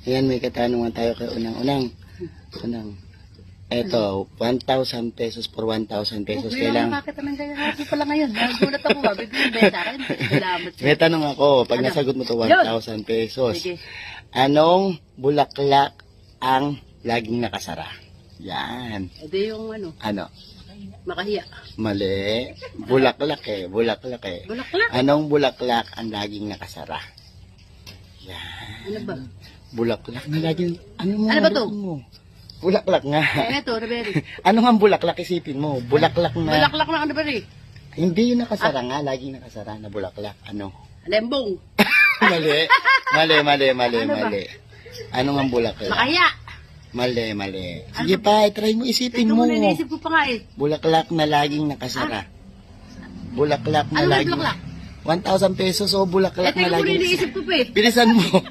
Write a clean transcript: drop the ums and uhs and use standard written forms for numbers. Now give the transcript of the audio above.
Ayan, may katanungan tayo kay Unang. Eto, 1,000 pesos for 1,000 pesos. Kailangan. Bakit naman kaya happy pala ngayon? Nagulat ako ba? Biglang benta rin. Salamat sa'yo. May tanong ako, pag Ano? nasagot mo to 1,000 pesos. Sige. Anong bulaklak ang laging nakasara? Yan. Ito yung Ano? makahiya. Mali. Bulaklak eh. Bulaklak. Anong bulaklak ang laging nakasara? Yan. Ano ba? Bulaklak na laging... Ano Ano ba to? mo? Bulaklak nga. Ito, Reberi. Ano nga bulaklak? Isipin mo. Bulaklak na... Bulaklak na Reberi. Hindi yung nakasara nga. Laging nakasara na bulaklak. Ano? Lembong. Mali. Ano nga bulaklak? Makahiya. Mali. Sige pa, try mo, isipin mo. Iniisip ko pa nga eh. Bulaklak na laging nakasara. Bulaklak na Ano ba laging... bulaklak? 1,000 pesos o bulaklak Ito na yung laging... iniisip ko pa eh. Bilisan mo.